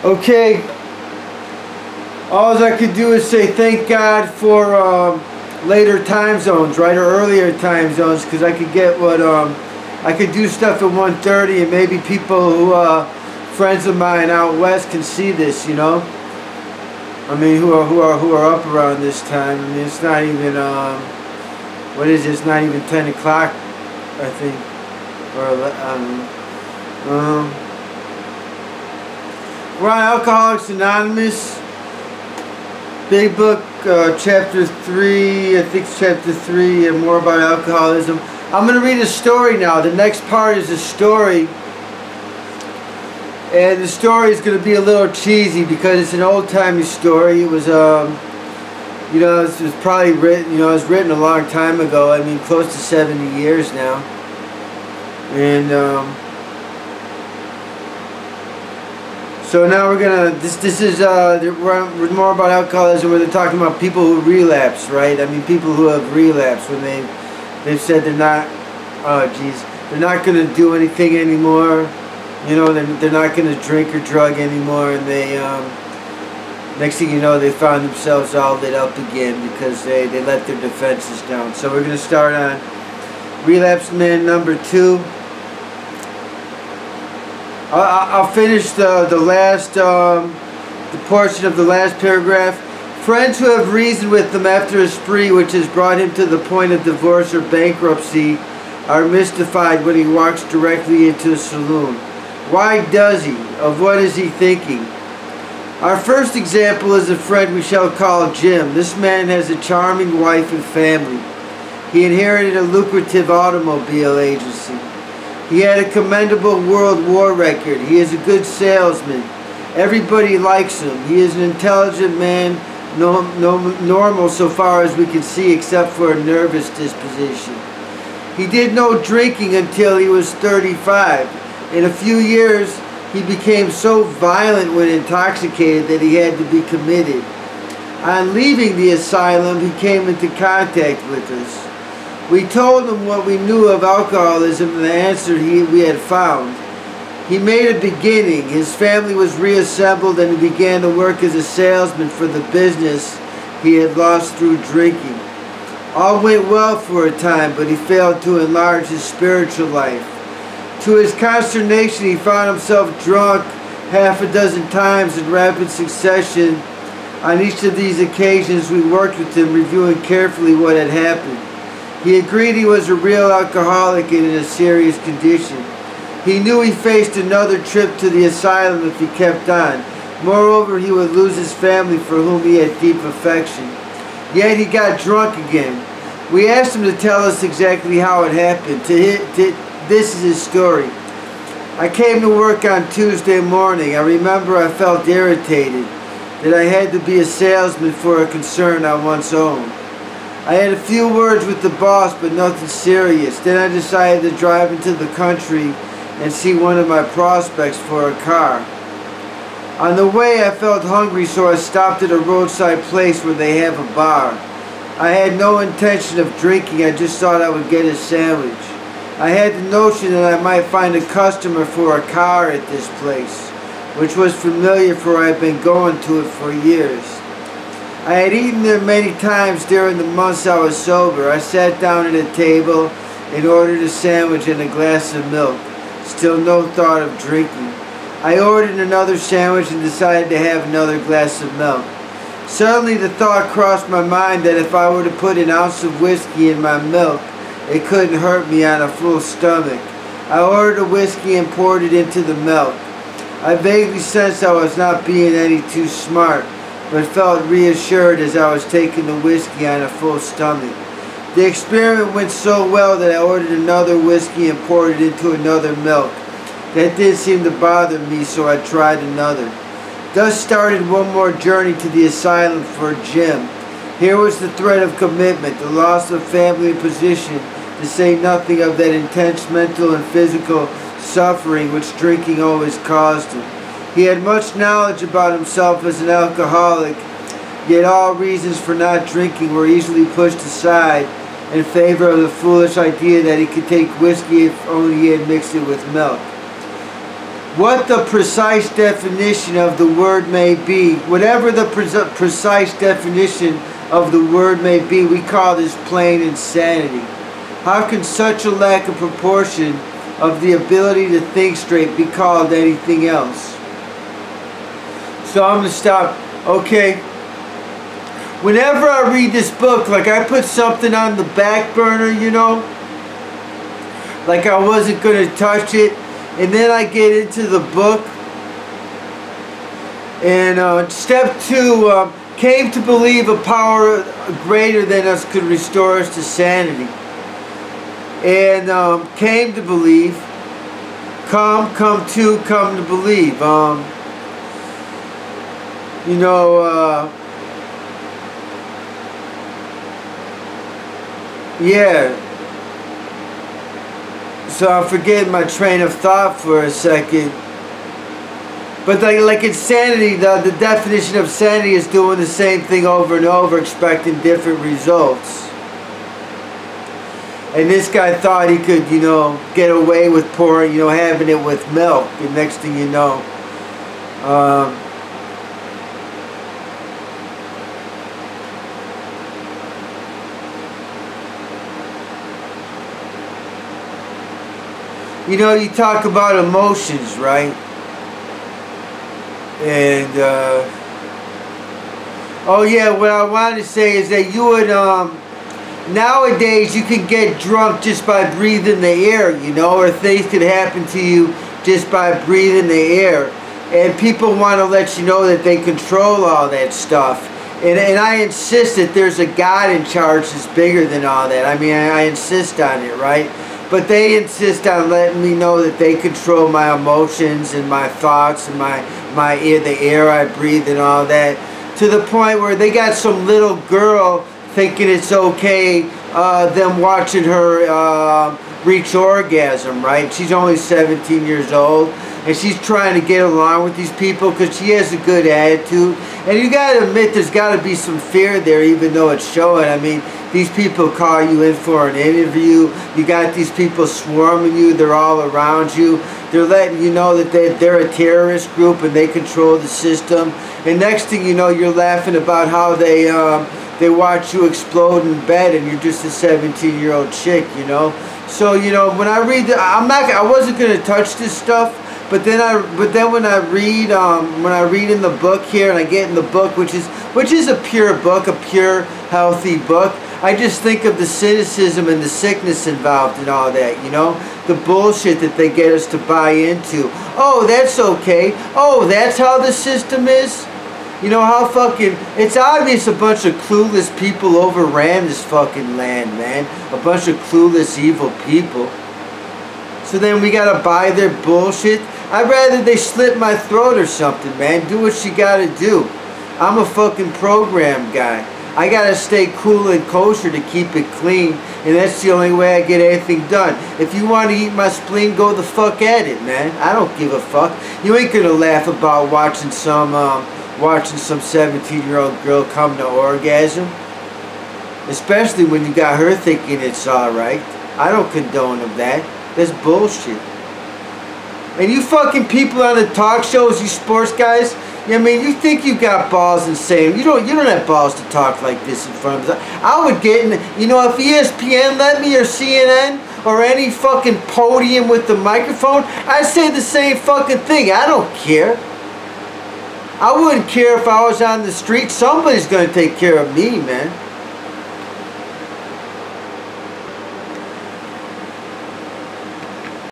Okay, all I could do is say thank God for later time zones, right, or earlier time zones, because I could get what I could do stuff at 1:30, and maybe people who friends of mine out west can see this, you know. I mean, who are up around this time. I mean, it's not even what is it? It's not even 10 o'clock, I think, or we're on Alcoholics Anonymous, Big Book, Chapter 3, I think it's Chapter 3, and more about alcoholism. I'm going to read a story now. The next part is a story, and the story is going to be a little cheesy because it's an old-timey story. It was, you know, it was probably written, you know, it was written a long time ago. I mean, close to 70 years now. And, so now we're gonna, this is, we're more about alcoholism, where they're talking about people who relapse, right? I mean, people who have relapsed when they've said they're not, oh geez, they're not gonna do anything anymore, you know, they're not gonna drink or drug anymore, and they, next thing you know, they found themselves all lit up again because they let their defenses down. So we're gonna start on Relapse Man number 2. I'll finish the last the portion of the last paragraph. Friends who have reasoned with him after a spree which has brought him to the point of divorce or bankruptcy are mystified when he walks directly into a saloon. Why does he? Of what is he thinking? Our first example is a friend we shall call Jim. This man has a charming wife and family. He inherited a lucrative automobile agency. He had a commendable World War record. He is a good salesman. Everybody likes him. He is an intelligent man, normal so far as we can see, except for a nervous disposition. He did no drinking until he was 35. In a few years, he became so violent when intoxicated that he had to be committed. On leaving the asylum, he came into contact with us. We told him what we knew of alcoholism and the answer we had found. He made a beginning. His family was reassembled and he began to work as a salesman for the business he had lost through drinking. All went well for a time, but he failed to enlarge his spiritual life. To his consternation, he found himself drunk half a dozen times in rapid succession. On each of these occasions, we worked with him, reviewing carefully what had happened. He agreed he was a real alcoholic and in a serious condition. He knew he faced another trip to the asylum if he kept on. Moreover, he would lose his family for whom he had deep affection. Yet he got drunk again. We asked him to tell us exactly how it happened. This is his story. I came to work on Tuesday morning. I remember I felt irritated that I had to be a salesman for a concern on one's own. I had a few words with the boss, but nothing serious. Then I decided to drive into the country and see one of my prospects for a car. On the way, I felt hungry, so I stopped at a roadside place where they have a bar. I had no intention of drinking. I just thought I would get a sandwich. I had the notion that I might find a customer for a car at this place, which was familiar, for I had been going to it for years. I had eaten there many times during the months I was sober. I sat down at a table and ordered a sandwich and a glass of milk. Still no thought of drinking. I ordered another sandwich and decided to have another glass of milk. Suddenly the thought crossed my mind that if I were to put an ounce of whiskey in my milk, it couldn't hurt me on a full stomach. I ordered a whiskey and poured it into the milk. I vaguely sensed I was not being any too smart, but felt reassured as I was taking the whiskey on a full stomach. The experiment went so well that I ordered another whiskey and poured it into another milk. That didn't seem to bother me, so I tried another. Thus started one more journey to the asylum for Jim. Here was the threat of commitment, the loss of family and position, to say nothing of that intense mental and physical suffering which drinking always caused him. He had much knowledge about himself as an alcoholic, yet all reasons for not drinking were easily pushed aside in favor of the foolish idea that he could take whiskey if only he had mixed it with milk. what the precise definition of the word may be, whatever the precise definition of the word may be, we call this plain insanity. How can such a lack of proportion of the ability to think straight be called anything else? So I'm going to stop. Okay. Whenever I read this book, like I put something on the back burner, you know, like I wasn't going to touch it, and then I get into the book, and step 2, came to believe a power greater than us could restore us to sanity. And came to believe, come to believe. You know, yeah. So I'm forgetting my train of thought for a second. But like insanity, the definition of sanity is doing the same thing over and over, expecting different results. And this guy thought he could, you know, get away with pouring, you know, having it with milk. And next thing you know, you know, you talk about emotions, right? And, oh yeah, what I wanted to say is that you would, nowadays you can get drunk just by breathing the air, you know, or things could happen to you just by breathing the air. And people want to let you know that they control all that stuff. And I insist that there's a God in charge that's bigger than all that. I mean, I insist on it, right? But they insist on letting me know that they control my emotions and my thoughts and the air I breathe and all that. To the point where they got some little girl thinking it's okay, them watching her reach orgasm, right? She's only 17 years old, and she's trying to get along with these people because she has a good attitude. And you got to admit there's got to be some fear there, even though it's showing. I mean, these people call you in for an interview. You got these people swarming you. They're all around you. They're letting you know that they're a terrorist group and they control the system. And next thing you know, you're laughing about how they watch you explode in bed, and you're just a 17-year-old chick, you know. So you know, when I read, I wasn't gonna touch this stuff, but then when I read in the book here, and I get in the book, which is a pure book, a pure healthy book, I just think of the cynicism and the sickness involved in all that, you know? The bullshit that they get us to buy into. Oh, that's okay. Oh, that's how the system is? You know how fucking... It's obvious a bunch of clueless people overran this fucking land, man. A bunch of clueless, evil people. So then we gotta buy their bullshit? I'd rather they slit my throat or something, man. Do what you gotta do. I'm a fucking program guy. I gotta stay cool and kosher to keep it clean, and that's the only way I get anything done. If you want to eat my spleen, go the fuck at it, man. I don't give a fuck. You ain't gonna laugh about watching some 17-year-old girl come to orgasm, especially when you got her thinking it's alright. I don't condone of that. That's bullshit. And you fucking people on the talk shows, you sports guys, I mean, you think you got balls and saying you don't have balls to talk like this in front of them. I would get in, you know, if ESPN let me, or CNN, or any fucking podium with the microphone, I'd say the same fucking thing. I don't care. I wouldn't care if I was on the street. Somebody's gonna take care of me, man.